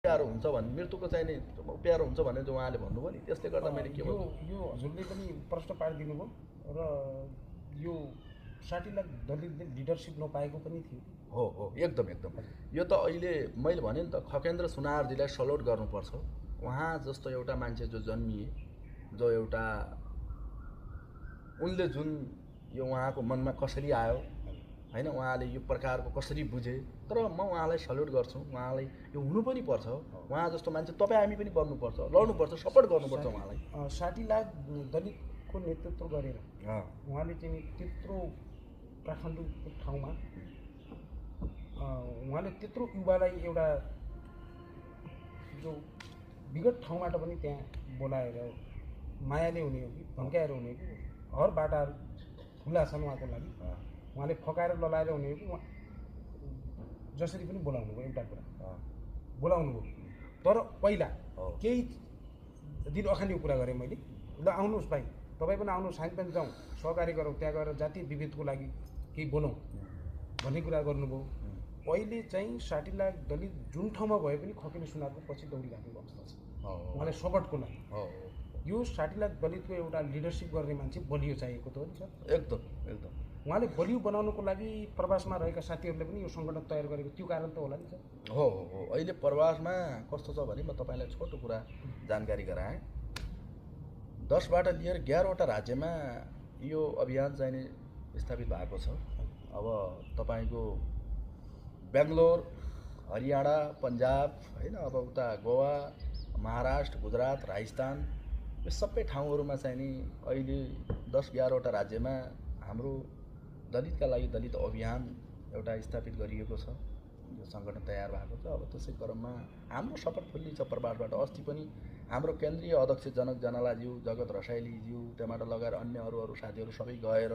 प्यारो हुन्छ भने मृत्युको चाहिँ नि प्यारो हुन्छ भने चाहिँ उहाँले भन्नुभयो नि, त्यसले गर्दा मैले के भन्नु। यो हजुरले पनि प्रश्न पारिदिनु भयो र यो 60 लाख दलितले लिडरसिप नपाएको पनि थियो। हो एकदम एकदम। यो त अहिले मैले भने नि त खकेन्द्र सुनारजीलाई सल्युट गर्नुपर्छ। उहाँ जस्तो एउटा मान्छे जो जन्मिए, जो एउटा उनले जुन यो उहाँको मनमा कसरी आयो हैन, उहाँले यो प्रकारको कसरी बुझे, तर म उहाँलाई सल्युट गर्छु। उहाँलाई यो हुनु पनि पर्छ। उहाँ जस्तो मान्छे तपाईँ हामी पनि बन्नुपर्छ, लड्नुपर्छ, सपोर्ट गर्नुपर्छ उहाँलाई। 60 लाख दलितको नेतृत्व गरेर उहाँले चाहिँ त्यत्रो काठमाडौँको ठाउँमा उहाँले त्यत्रो युवालाई एउटा जो विगत ठाउँबाट पनि त्यहाँ बोलाएर मायाले हुने हो कि भड्काएर हुने हो कि हर बाटाहरू खुला छन् उहाँको लागि, उहाँले फकाएर ललाएर हुने हो कि जसरी पनि बोलाउनु भयो, एउटा कुरा बोलाउनु भयो। तर पहिला केही दिन अखानिको कुरा गरेँ मैले, ल आउनुहोस् भाइ तपाईँ पनि आउनुहोस्, हामी पनि जाउँ सहकारी गरौँ, त्यहाँ गएर जातीय विभेदको लागि केही बोलौँ भन्ने कुरा गर्नुभयो। अहिले चाहिँ 60 लाख दलित जुन ठाउँमा भए पनि खकेन्द्र सुनारको पछि दौडिराखेको अवस्था छ उहाँले सपोर्टको लागि। यो 60 लाख दलितको एउटा लिडरसिप गर्ने मान्छे बलियो चाहिएको त हो नि सर। एकदम एकदम। उहाँले बलियो बनाउनुको लागि प्रवासमा रहेका साथीहरूले पनि यो सङ्गठन तयार गरेको त्यो कारण त होला नि सर। हो अहिले प्रवासमा कस्तो छ भने म तपाईँलाई छोटो कुरा जानकारी गराएँ। 10बाट लिएर 11वटा राज्यमा यो अभियान चाहिँ नि स्थापित भएको छ। अब तपाईँको बेङ्गलोर, हरियाणा, पन्जाब हैन, अब उता गोवा, महाराष्ट्र, गुजरात, राजस्थान, यो सबै ठाउँहरूमा चाहिँ नि अहिले 10-11वटा राज्यमा हाम्रो दलितका लागि दलित अभियान एउटा स्थापित गरिएको छ। यो सङ्गठन तयार भएको छ। अब त्यसै क्रममा हाम्रो सपोर्ट फुल्ली छ प्रवासबाट। अस्ति पनि हाम्रो केन्द्रीय अध्यक्ष जनक जनालाज्यू, जगत रसाइलीज्यू, त्यहाँबाट लगाएर अन्य अरू साथीहरू सबै गएर